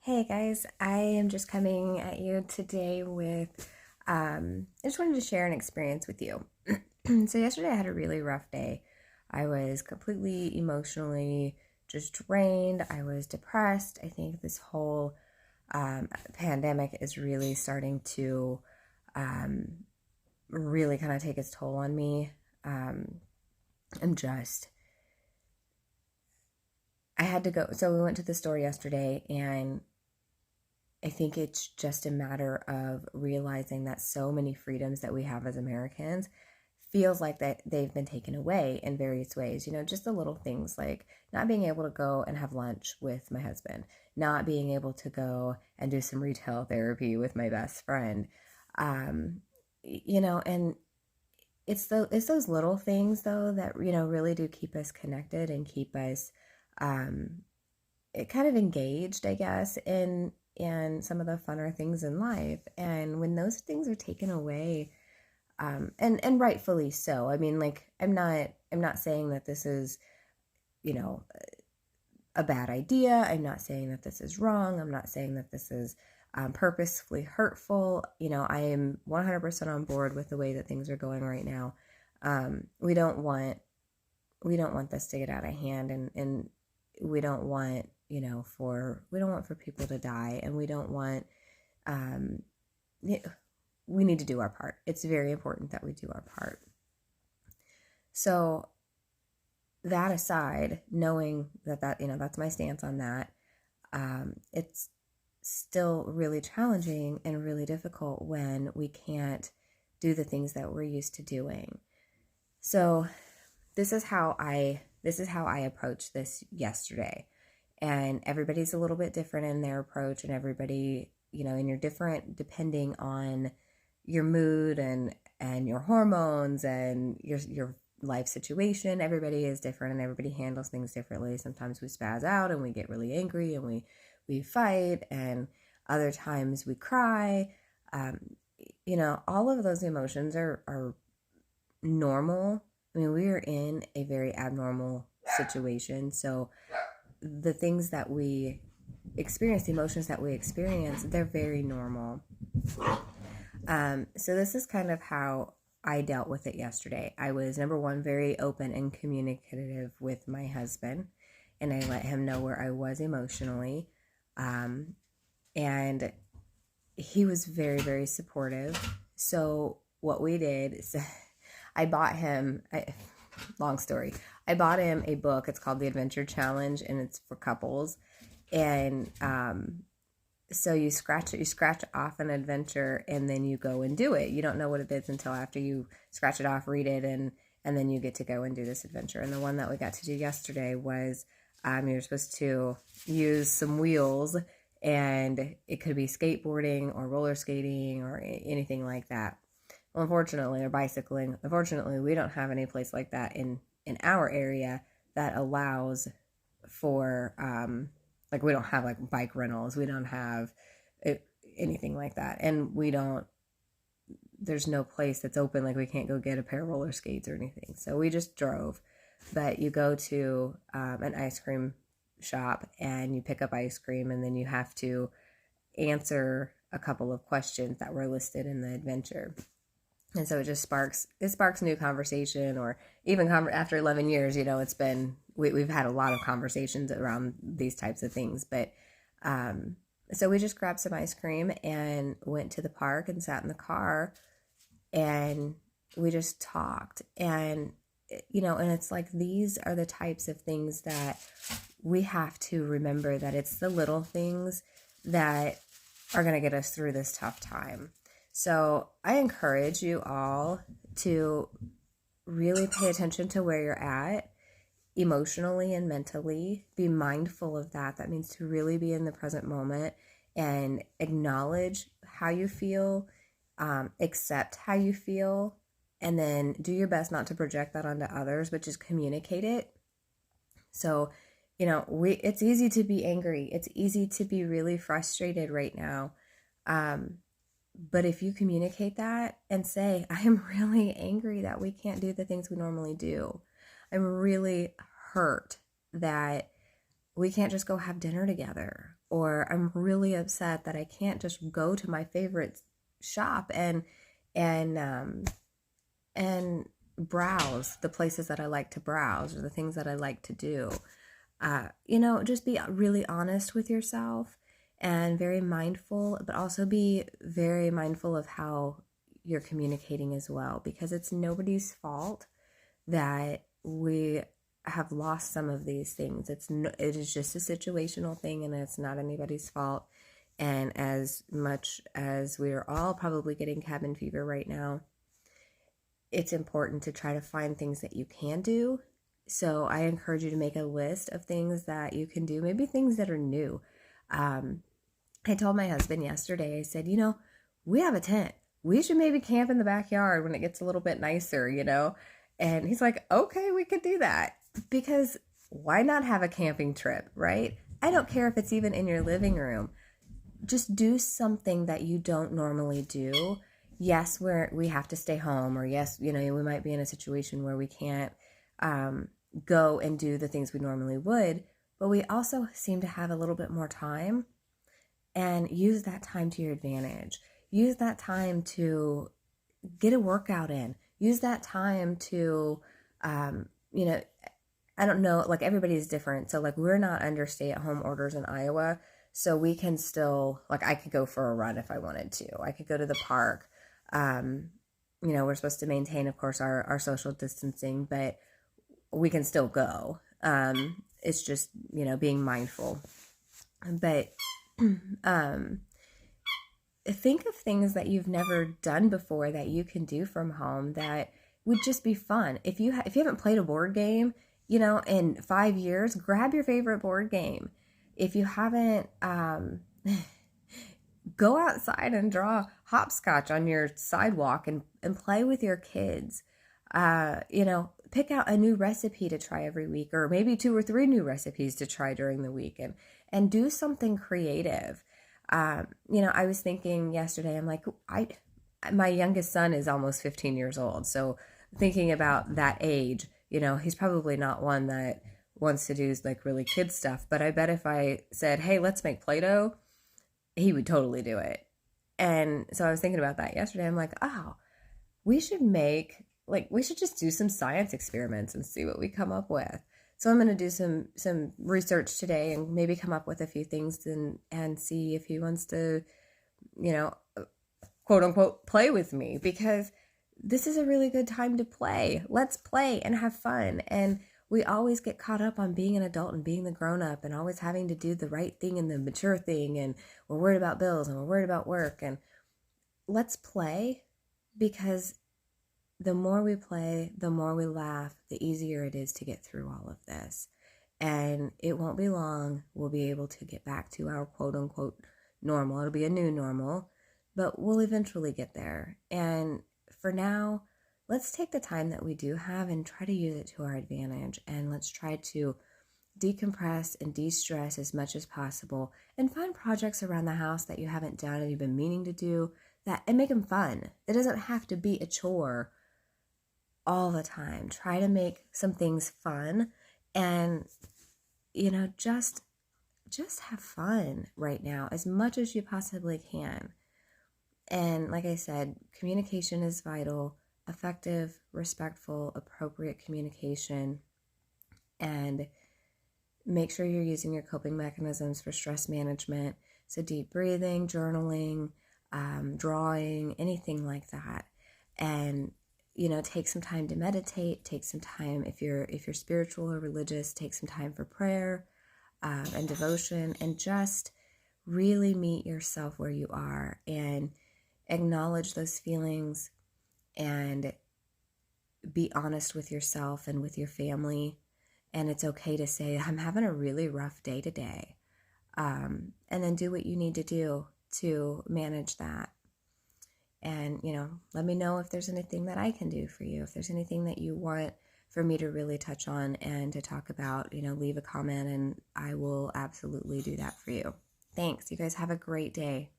Hey guys, I am just coming at you today with, I just wanted to share an experience with you. So, yesterday I had a really rough day. I was completely emotionally just drained. I was depressed. I think this whole pandemic is really starting to um, really kind of take its toll on me. Um, I'm just, I had to go. So, we went to the store yesterday and I think it's just a matter of realizing that so many freedoms that we have as Americans feels like that they've been taken away in various ways. Just the little things like not being able to go and have lunch with my husband, not being able to go and do some retail therapy with my best friend. Um, and it's those little things though that really do keep us connected and keep us um, kind of engaged, I guess, in some of the funner things in life. And when those things are taken away, and rightfully so. I mean, like I'm not saying that this is, you know, a bad idea. I'm not saying that this is wrong. I'm not saying that this is purposefully hurtful. I am 100% on board with the way that things are going right now. We don't want this to get out of hand, and we don't want we don't want for people to die, and we don't want um we need to do our part. It's very important that we do our part. So that aside, knowing that that's my stance on that, it's still really challenging and really difficult when we can't do the things that we're used to doing. So this is how I approached this yesterday. And everybody's a little bit different in their approach, and everybody, and you're different depending on your mood and your hormones and your life situation. Everybody is different and everybody handles things differently. Sometimes we spaz out and we get really angry and we fight, and other times we cry. Um, all of those emotions are normal. I mean, we are in a very abnormal situation. So the things that we experience, the emotions that we experience, they're very normal. So this is kind of how I dealt with it yesterday. I was, number one, very open and communicative with my husband, and I let him know where I was emotionally. And he was very, very supportive. So what we did is I bought him, long story, I bought him a book. It's called The Adventure Challenge, and it's for couples. And so you scratch off an adventure, and then you go and do it. You don't know what it is until after you scratch it off, read it, and then you get to go and do this adventure. And the one that we got to do yesterday was you're supposed to use some wheels, and it could be skateboarding or roller skating or anything like that. Well, unfortunately, or bicycling. Unfortunately, we don't have any place like that in our area that allows for like, we don't have like bike rentals. We don't have anything like that, and we don't. There's no place that's open. Like, we can't go get a pair of roller skates or anything. So we just drove. But you go to an ice cream shop and you pick up ice cream, and then you have to answer a couple of questions that were listed in the adventure. And so it sparks new conversation, or even after 11 years, it's been, we've had a lot of conversations around these types of things. But so we just grabbed some ice cream and went to the park and sat in the car, and we just talked. And and it's like, these are the types of things that we have to remember, that it's the little things that are going to get us through this tough time. So I encourage you all to really pay attention to where you're at emotionally and mentally. Be mindful of that. That means to really be in the present moment and acknowledge how you feel, accept how you feel, and then do your best not to project that onto others, but just communicate it. So, it's easy to be angry. It's easy to be really frustrated right now. But if you communicate that and say, I am really angry that we can't do the things we normally do. I'm really hurt that we can't just go have dinner together, or I'm really upset that I can't just go to my favorite shop and and browse the places that I like to browse or the things that I like to do. Just be really honest with yourself and very mindful, but also be very mindful of how you're communicating as well, because it's nobody's fault that we have lost some of these things. It is just a situational thing, and it's not anybody's fault. And as much as we are all probably getting cabin fever right now, it's important to try to find things that you can do. So I encourage you to make a list of things that you can do, maybe things that are new. I told my husband yesterday, I said, we have a tent. We should maybe camp in the backyard when it gets a little bit nicer, And he's like, okay, we could do that. Because why not have a camping trip, right? I don't care if it's even in your living room. Just do something that you don't normally do. Yes, we have to stay home, or yes, we might be in a situation where we can't go and do the things we normally would, but we also seem to have a little bit more time, and use that time to your advantage. Use that time to get a workout in. Use that time to, I don't know, like everybody's different. So like we're not under stay-at-home orders in Iowa. So we can still, like I could go for a run if I wanted to. I could go to the park. We're supposed to maintain, of course, our social distancing, but we can still go. It's just, being mindful. But think of things that you've never done before that you can do from home that would just be fun. If you haven't played a board game, in 5 years, grab your favorite board game. If you haven't, go outside and draw hopscotch on your sidewalk and play with your kids. Pick out a new recipe to try every week, or maybe 2 or 3 new recipes to try during the week, and do something creative. I was thinking yesterday, I'm like, my youngest son is almost 15 years old. So thinking about that age, he's probably not one that wants to do like really kid stuff, but I bet if I said, hey, let's make Play-Doh, he would totally do it. And so I was thinking about that yesterday. I'm like, oh, we should just do some science experiments and see what we come up with. So I'm going to do some research today and maybe come up with a few things and see if he wants to, quote unquote, play with me, because this is a really good time to play. Let's play and have fun. And we always get caught up on being an adult and being the grown up and always having to do the right thing and the mature thing. And we're worried about bills and we're worried about work. And let's play, because the more we play, the more we laugh, the easier it is to get through all of this. And it won't be long. We'll be able to get back to our quote unquote normal. It'll be a new normal, but we'll eventually get there. And for now, let's take the time that we do have and try to use it to our advantage. And let's try to decompress and de-stress as much as possible, and find projects around the house that you haven't done and you've been meaning to do, and make them fun. It doesn't have to be a chore all the time. Try to make some things fun, and just have fun right now as much as you possibly can. And like I said, communication is vital. Effective, respectful, appropriate communication, and make sure you're using your coping mechanisms for stress management. So deep breathing, journaling, drawing, anything like that. And take some time to meditate. Take some time, if you're spiritual or religious, take some time for prayer and devotion, and just really meet yourself where you are and acknowledge those feelings, and be honest with yourself and with your family. And it's okay to say, I'm having a really rough day today. And then do what you need to do to manage that. And, let me know if there's anything that I can do for you. If there's anything that you want for me to really touch on and to talk about, leave a comment and I will absolutely do that for you. Thanks. You guys have a great day.